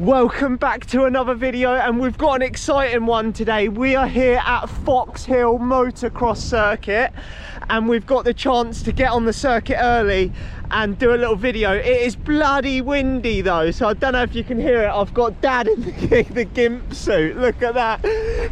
Welcome back to another video, and we've got an exciting one today. We are here at Foxhill Motor Cross Circuit, and we've got the chance to get on the circuit early and do a little video. It is bloody windy though, so I don't know if you can hear it. I've got Dad in the gimp suit. Look at that.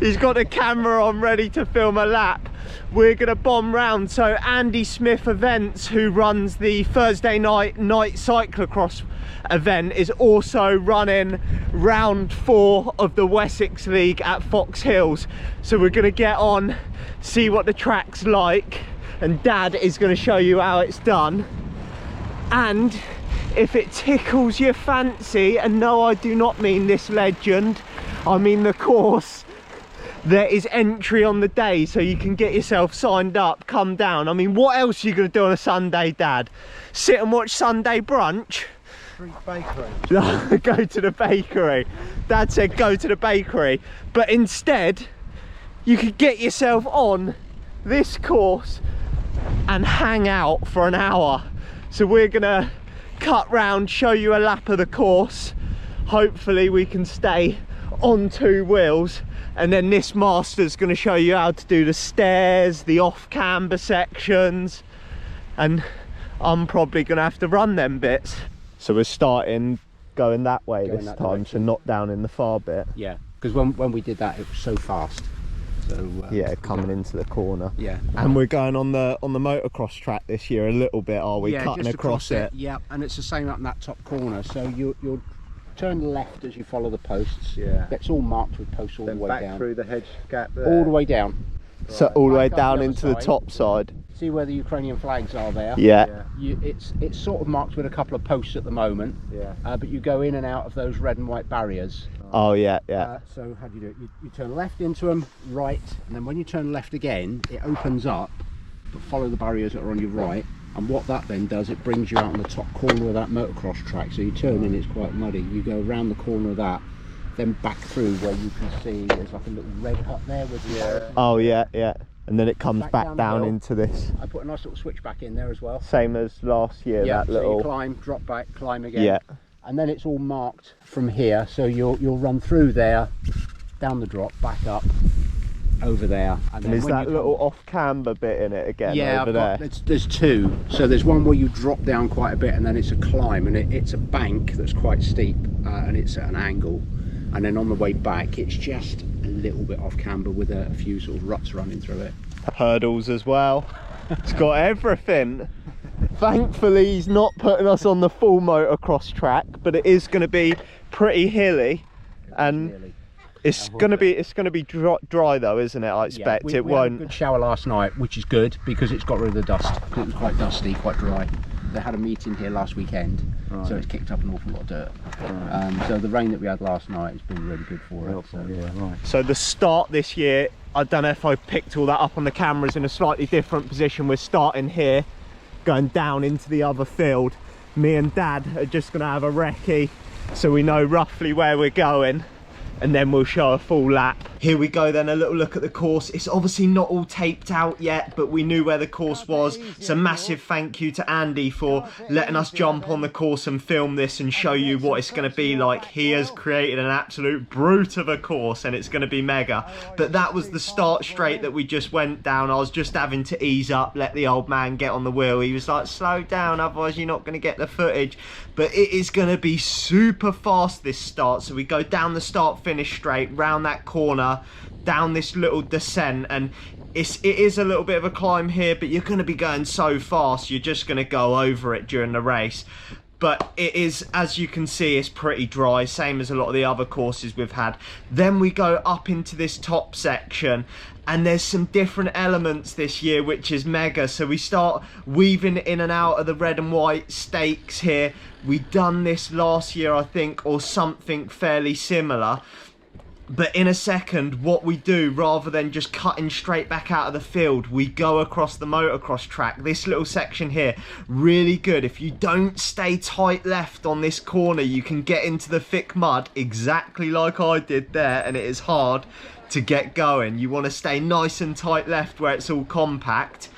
He's got the camera on ready to film a lap. We're gonna bomb round. So Andy Smith Events, who runs the Thursday night cyclocross event, is also running round 4 of the Wessex League at Foxhills. So we're gonna get on, see what the track's like, and Dad is gonna show you how it's done. And if it tickles your fancy, and no, I do not mean this legend, I mean the course, there is entry on the day, so you can get yourself signed up, come down. I mean, what else are you gonna do on a Sunday, Dad? Sit and watch Sunday brunch? Bakery. Go to the bakery. Dad said go to the bakery, but instead you could get yourself on this course and hang out for an hour. So we're gonna cut round, show you a lap of the course. Hopefully we can stay on 2 wheels, and then this master's gonna show you how to do the stairs, the off camber sections, and I'm probably gonna have to run them bits. So we're starting going that way this time, so not down in the far bit. Yeah, because when we did that, it was so fast. So yeah, coming into the corner. Yeah, and we're going on the motocross track this year a little bit, are we? Yeah, cutting just across it. Yeah, and it's the same up in that top corner. So you'll turn left as you follow the posts. Yeah, it's all marked with posts all the way back down through the hedge gap there. all the way down. So right. all the way Back down the into the top side. See where the Ukrainian flags are there? Yeah. It's sort of marked with a couple of posts at the moment. Yeah. But you go in and out of those red and white barriers. Oh yeah, yeah. So how do you do it? You turn left into them, right, and then when you turn left again, it opens up, but follow the barriers that are on your right. And what that then does, it brings you out on the top corner of that motocross track. So you turn in, it's quite muddy. You go around the corner of that, then back through where you can see there's like a little red hut there with the Oh yeah, yeah. And then it comes back down into this. I put a nice little switch back in there as well. Same as last year, Yeah, that little... so you climb, drop back, climb again. Yeah. And then it's all marked from here, so you'll run through there, down the drop, back up, over there. And then is that little off camber bit in it again? Yeah, over there? There's 2. So there's one where you drop down quite a bit, and then it's a climb, and it's a bank that's quite steep, and it's at an angle. And then on the way back, it's just a little bit off camber with a few sort of ruts running through it. Hurdles as well. It's got everything. Thankfully he's not putting us on the full motocross track, but it is going to be pretty hilly, and it's going to be dry though, isn't it? I expect we won't. Had a good shower last night, which is good because it's got rid of the dust. It was quite dusty, quite dry. They had a meeting here last weekend, so it's kicked up an awful lot of dirt. So the rain that we had last night has been really good for it. So, yeah, right. So the start this year, I don't know if I picked all that up on the cameras, in a slightly different position. We're starting here, going down into the other field. Me and Dad are just going to have a recce, so we know roughly where we're going, and then we'll show a full lap. Here we go then, a little look at the course. It's obviously not all taped out yet, but we knew where the course was. So massive thank you to Andy for letting us jump on the course and film this and show you what it's going to be like. He has created an absolute brute of a course, and it's going to be mega. But that was the start straight that we just went down. I was just having to ease up, let the old man get on the wheel. He was like, slow down, otherwise you're not going to get the footage. But it is going to be super fast, this start. So we go down the start finish straight, round that corner, down this little descent, and it is a little bit of a climb here, but you're going to be going so fast you're just going to go over it during the race. But it is, as you can see, it's pretty dry, same as a lot of the other courses we've had. Then we go up into this top section, and there's some different elements this year, which is mega. So we start weaving in and out of the red and white stakes here. We done this last year, I think, or something fairly similar. But in a second, what we do, rather than just cutting straight back out of the field, we go across the motocross track. This little section here, really good. If you don't stay tight left on this corner, you can get into the thick mud, exactly like I did there, and it is hard to get going. You want to stay nice and tight left where it's all compact,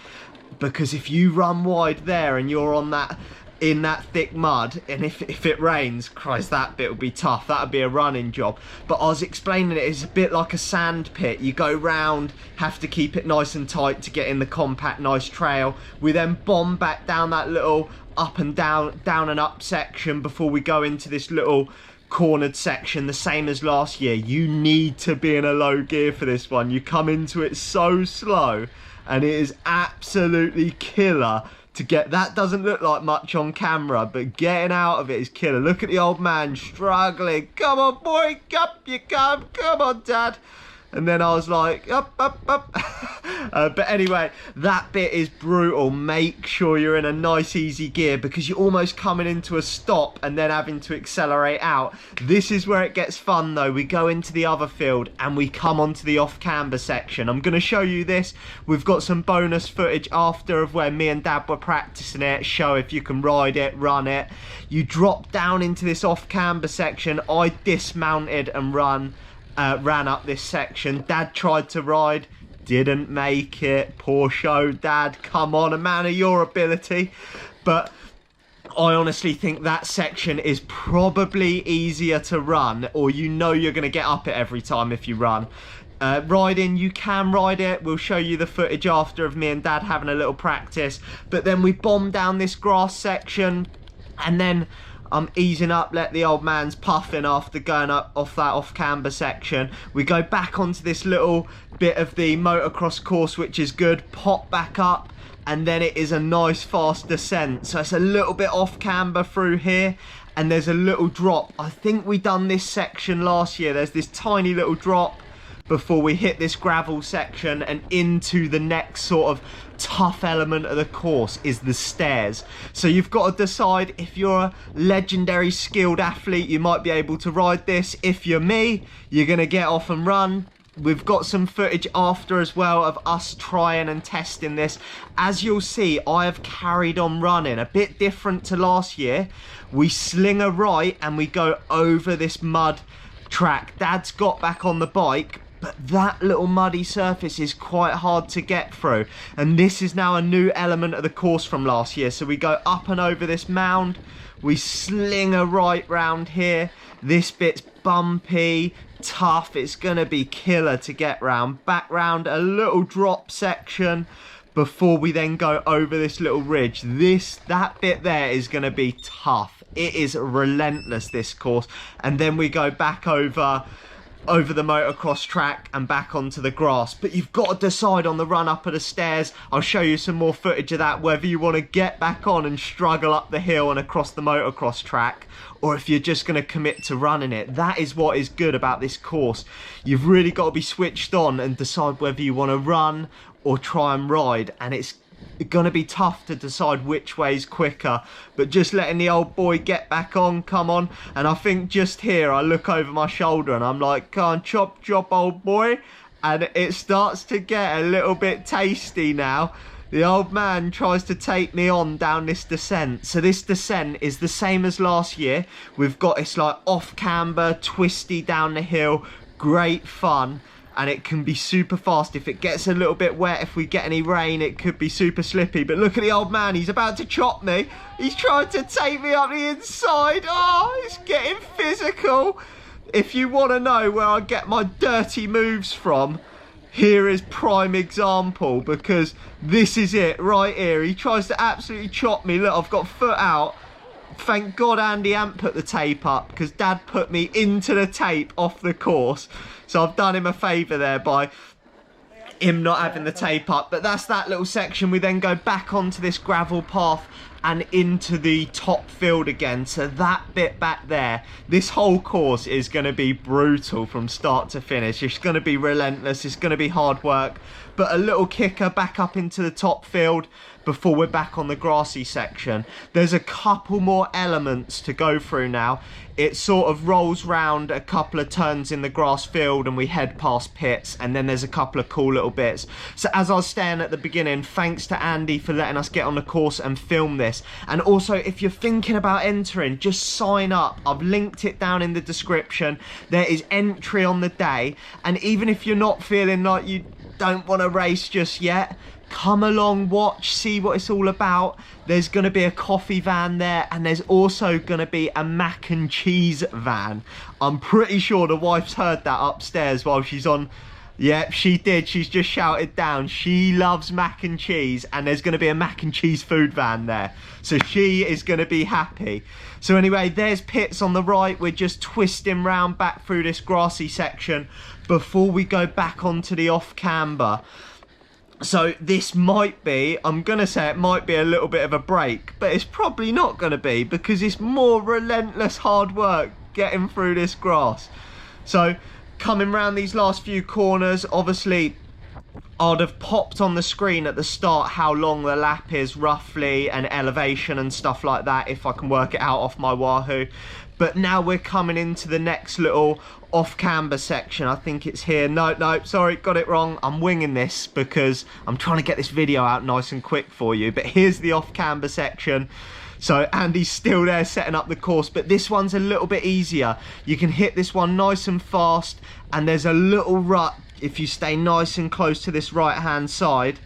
because if you run wide there and you're on that in that thick mud, and if it rains, Christ, that bit would be tough. That would be a running job. But I was explaining it's a bit like a sand pit. You go round, have to keep it nice and tight to get in the compact nice trail. We then bomb back down that little up and down and up section before we go into this little cornered section, the same as last year. You need to be in a low gear for this one. You come into it so slow, and it is absolutely killer to get. That doesn't look like much on camera, but getting out of it is killer. Look at the old man struggling. Come on, boy, up you come. Come on, Dad. And then I was like, up. But anyway, that bit is brutal. Make sure you're in a nice easy gear, because you're almost coming into a stop and then having to accelerate out. This is where it gets fun though. We go into the other field and we come onto the off camber section. I'm going to show you this. We've got some bonus footage after of where me and Dad were practicing it. Show if you can ride it, run it. You drop down into this off camber section. I dismounted and ran up this section. Dad tried to ride, didn't make it. Poor show, Dad. Come on, a man of your ability. But I honestly think that section is probably easier to run, or you know you're going to get up it every time if you run. Riding, you can ride it. We'll show you the footage after of me and Dad having a little practice. But then we bomb down this grass section, and then I'm easing up, let the old man's puffing after going up off that off camber section. We go back onto this little bit of the motocross course, which is good. Pop back up, and then it is a nice fast descent. So it's a little bit off camber through here, and there's a little drop. I think we done this section last year. There's this tiny little drop before we hit this gravel section, and into the next sort of tough element of the course is the stairs. So you've got to decide, if you're a legendary skilled athlete, you might be able to ride this. If you're me, you're gonna get off and run. We've got some footage after as well of us trying and testing this. As you'll see, I have carried on running, a bit different to last year. We sling a right and we go over this mud track. Dad's got back on the bike, but that little muddy surface is quite hard to get through, and this is now a new element of the course from last year. So we go up and over this mound, we sling a right round here. This bit's bumpy, tough, it's gonna be killer to get round. Back round a little drop section before we then go over this little ridge. That bit there is gonna be tough. It is relentless, this course. And then we go back over the motocross track and back onto the grass. But you've got to decide on the run up of the stairs. I'll show you some more footage of that, whether you want to get back on and struggle up the hill and across the motocross track, or if you're just going to commit to running it. That is what is good about this course. You've really got to be switched on and decide whether you want to run or try and ride, and it's going to be tough to decide which way is quicker. But just letting the old boy get back on, come on. And I think just here I look over my shoulder and I'm like, come on, chop chop, old boy. And it starts to get a little bit tasty now. The old man tries to take me on down this descent. So this descent is the same as last year. We've got this like off camber, twisty down the hill, great fun. And it can be super fast. If it gets a little bit wet, if we get any rain, it could be super slippy. But look at the old man, he's about to chop me. He's trying to take me up the inside. Oh, it's getting physical. If you want to know where I get my dirty moves from, here is prime example, because this is it right here. He tries to absolutely chop me. Look, I've got foot out. Thank God Andy hadn't put the tape up, because Dad put me into the tape off the course. So I've done him a favour there by him not having the tape up. But that's that little section. We then go back onto this gravel path and into the top field again. So that bit back there, this whole course is going to be brutal from start to finish. It's going to be relentless. It's going to be hard work. But a little kicker back up into the top field before we're back on the grassy section. There's a couple more elements to go through now. It sort of rolls round a couple of turns in the grass field and we head past pits, and then there's a couple of cool little bits. So as I was saying at the beginning, thanks to Andy for letting us get on the course and film this. And also, if you're thinking about entering, just sign up. I've linked it down in the description. There is entry on the day, and even if you're not feeling like don't want to race just yet, come along, watch, see what it's all about. There's going to be a coffee van there, and there's also going to be a mac and cheese van. I'm pretty sure the wife's heard that upstairs while she's on. Yep, she did. She's just shouted down. She loves mac and cheese, and there's going to be a mac and cheese food van there. So she is going to be happy. So anyway, there's pits on the right. We're just twisting round back through this grassy section before we go back onto the off camber. So this might be, I'm going to say it might be a little bit of a break, but it's probably not going to be, because it's more relentless hard work getting through this grass. So coming around these last few corners, obviously I'd have popped on the screen at the start how long the lap is roughly, and elevation and stuff like that, if I can work it out off my Wahoo. But now we're coming into the next little off camber section. I think it's here. No, sorry, got it wrong. I'm winging this because I'm trying to get this video out nice and quick for you. But here's the off camber section. So Andy's still there setting up the course, but this one's a little bit easier. You can hit this one nice and fast, and there's a little rut if you stay nice and close to this right hand side,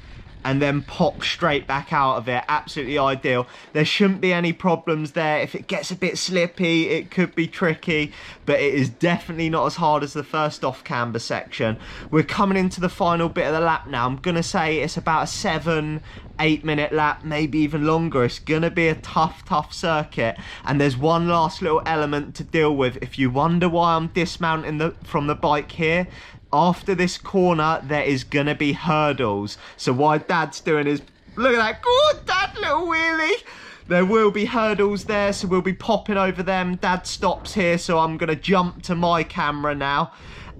and then pop straight back out of it. Absolutely ideal. There shouldn't be any problems there. If it gets a bit slippy, it could be tricky, but it is definitely not as hard as the first off camber section. We're coming into the final bit of the lap now. I'm gonna say it's about a 7-8 minute lap, maybe even longer. It's gonna be a tough circuit, and there's one last little element to deal with. If you wonder why I'm dismounting from the bike here, after this corner there is gonna be hurdles. So what Dad's doing is, look at that, good Dad, little wheelie. There will be hurdles there, so we'll be popping over them. Dad stops here, so I'm gonna jump to my camera now.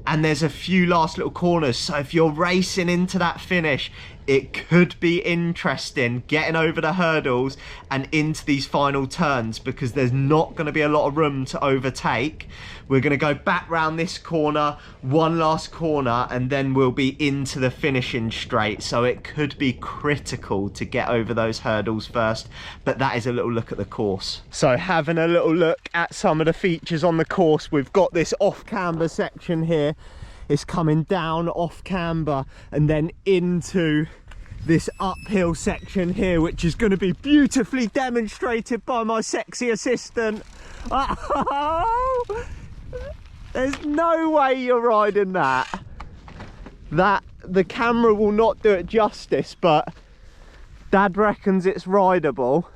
And there's a few last little corners, so if you're racing into that finish, it could be interesting getting over the hurdles and into these final turns, because there's not going to be a lot of room to overtake. We're going to go back round this corner, one last corner, and then we'll be into the finishing straight. So it could be critical to get over those hurdles first, but that is a little look at the course. So having a little look at some of the features on the course, we've got this off camber section here. It's coming down off camber and then into this uphill section here, which is going to be beautifully demonstrated by my sexy assistant. Oh, there's no way you're riding that. The camera will not do it justice, but Dad reckons it's rideable.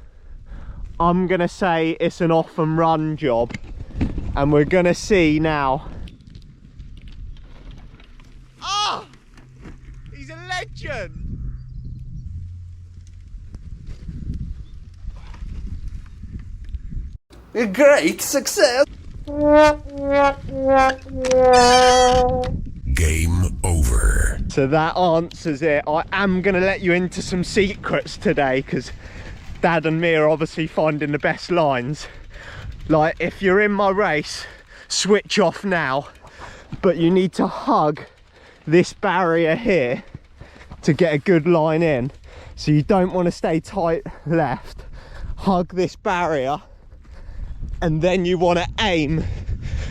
I'm going to say it's an off and run job, and we're going to see now. He's a legend. A great success. Game over. So that answers it. I am going to let you into some secrets today, because Dad and me are obviously finding the best lines. Like, if you're in my race, switch off now, but you need to hug this barrier here to get a good line in. So you don't want to stay tight left, hug this barrier, and then you want to aim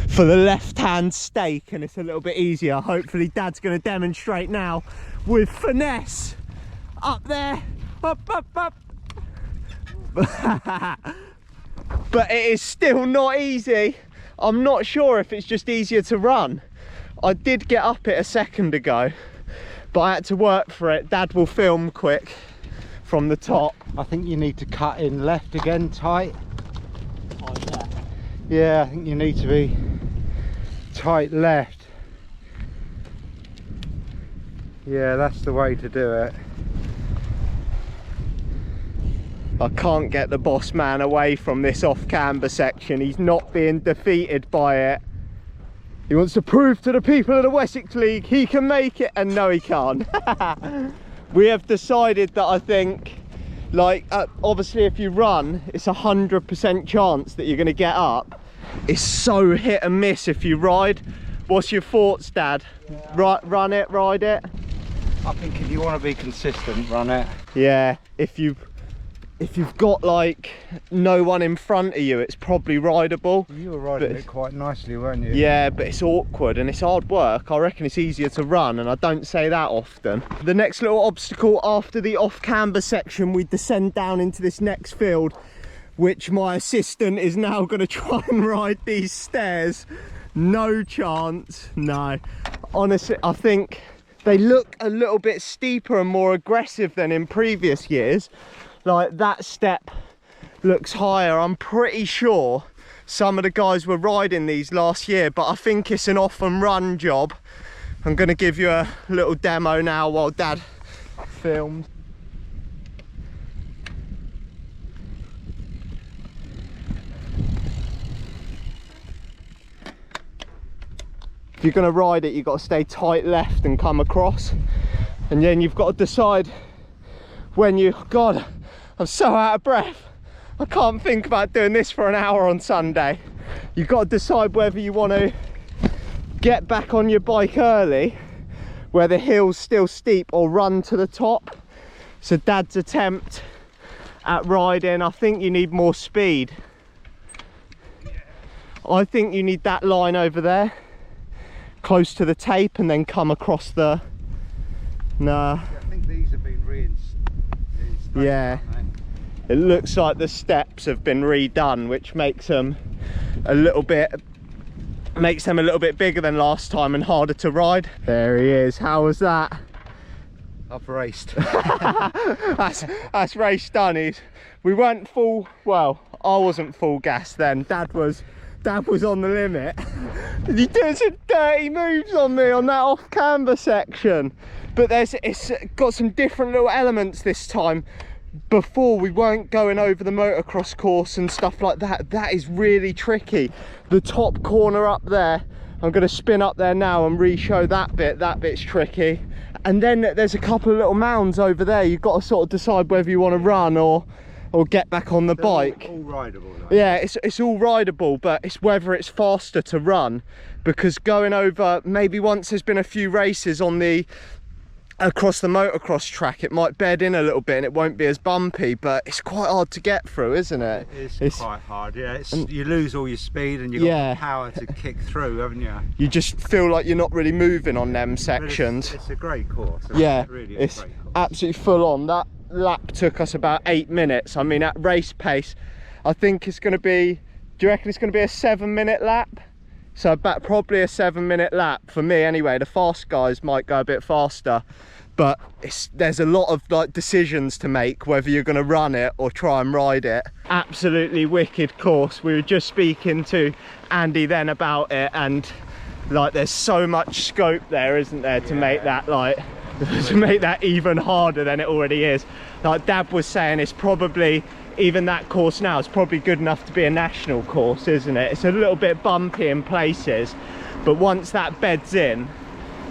for the left hand stake, and it's a little bit easier. Hopefully Dad's going to demonstrate now with finesse. Up there, up. But it is still not easy. I'm not sure if it's just easier to run. I did get up it a second ago, but I had to work for it. Dad will film quick from the top. I think you need to cut in left again, tight. Yeah, I think you need to be tight left. Yeah, that's the way to do it. I can't get the boss man away from this off camber section. He's not being defeated by it. He wants to prove to the people of the Wessex League he can make it, and no, he can't. We have decided that I think, like, obviously if you run, it's 100% chance that you're going to get up. It's so hit and miss if you ride. What's your thoughts, Dad? Yeah. Run it, ride it? I think if you want to be consistent, run it. Yeah, if you if you've got like no one in front of you, it's probably rideable. You were riding it quite nicely, weren't you? Yeah, but it's awkward and it's hard work. I reckon it's easier to run, and I don't say that often. The next little obstacle after the off-camber section, we descend down into this next field, which my assistant is now going to try and ride these stairs. No chance, no. Honestly, I think they look a little bit steeper and more aggressive than in previous years. Like, that step looks higher. I'm pretty sure some of the guys were riding these last year, but I think it's an off and run job. I'm going to give you a little demo now while Dad films. If you're going to ride it, you've got to stay tight left and come across, and then you've got to decide when you... God, I'm so out of breath. I can't think about doing this for an hour on Sunday. You've got to decide whether you want to get back on your bike early, where the hill's still steep, or run to the top. So Dad's attempt at riding, I think you need more speed. I think you need that line over there, close to the tape, and then come across the... Nah. I think these have been reinstated. Yeah. It looks like the steps have been redone, which makes them a little bit bigger than last time and harder to ride. There he is. How was that? I've raced. That's race done. We weren't full, well, I wasn't full gas then. Dad was on the limit. He did some dirty moves on me on that off camber section. But it's got some different little elements this time. Before, we weren't going over the motocross course and stuff like that. That is really tricky. The top corner up there, I'm going to spin up there now and re-show that bit. That bit's tricky. And then there's a couple of little mounds over there. You've got to sort of decide whether you want to run or get back on the bike. All rideable. Like. Yeah, it's all rideable, but it's whether it's faster to run, because going over, maybe once there's been a few races on the across the motocross track, it might bed in a little bit and it won't be as bumpy, but it's quite hard to get through, isn't it? It's quite hard, yeah. You lose all your speed and you've got the power to kick through, haven't you? You just feel like you're not really moving on them sections. It's a great course. Yeah, really it's a great course. Absolutely full on. That lap took us about 8 minutes. I mean, at race pace, I think it's going to be, do you reckon it's going to be a 7-minute lap? So about probably a 7-minute lap for me anyway. The fast guys might go a bit faster, but there's a lot of like decisions to make whether you're going to run it or try and ride it. Absolutely wicked course. We were just speaking to Andy then about it, and like there's so much scope there, isn't there, to make that like to make that even harder than it already is. Like Dad was saying, it's probably, even that course now is probably good enough to be a national course, isn't it? It's a little bit bumpy in places, but once that beds in,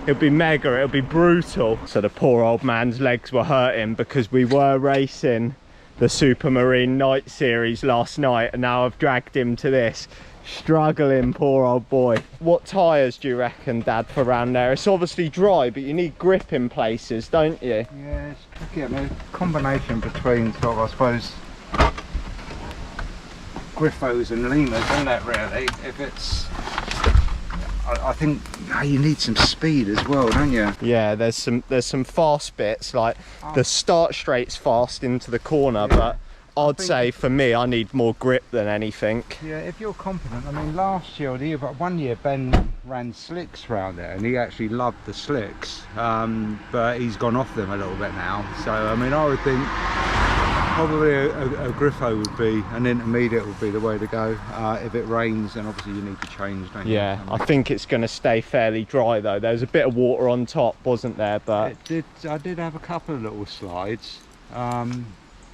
it'll be mega, it'll be brutal. So the poor old man's legs were hurting because we were racing the Supermarine Night Series last night, and now I've dragged him to this. Struggling, poor old boy. What tyres do you reckon, Dad, for around there? It's obviously dry, but you need grip in places, don't you? Yeah, it's tricky. I mean, a combination between sort of, I suppose, Griffos and Limas, isn't it, really? If it's... I think you need some speed as well, don't you? Yeah, there's some fast bits, like the start straight's fast into the corner, yeah. But I'd say for me, I need more grip than anything. Yeah, if you're confident. I mean, last year or the year, but 1 year Ben ran slicks round there, and he actually loved the slicks, but he's gone off them a little bit now. So I mean, I would think probably a Griffo would be, an intermediate would be the way to go. If it rains, then obviously you need to change, don't you? Yeah, I think it's going to stay fairly dry though. There's a bit of water on top, wasn't there? But I did have a couple of little slides.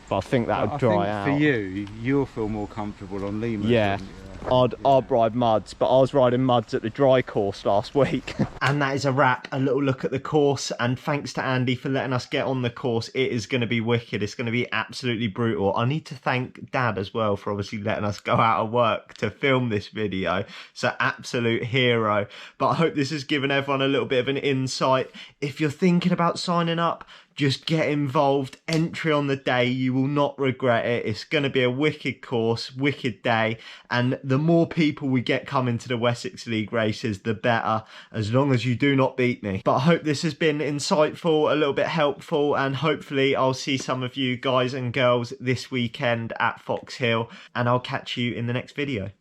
But I think that would dry out. For you, you'll feel more comfortable on Lima. Yeah, I'd ride muds, but I was riding muds at the dry course last week. And that is a wrap, a little look at the course, and thanks to Andy for letting us get on the course. It is going to be wicked. It's going to be absolutely brutal. I need to thank Dad as well for obviously letting us go out of work to film this video. So absolute hero. But I hope this has given everyone a little bit of an insight. If you're thinking about signing up, just get involved. Entry on the day, you will not regret it. It's going to be a wicked course, wicked day, and the more people we get coming to the Wessex League races, the better, as long as you do not beat me. But I hope this has been insightful, a little bit helpful, and hopefully I'll see some of you guys and girls this weekend at Foxhill, and I'll catch you in the next video.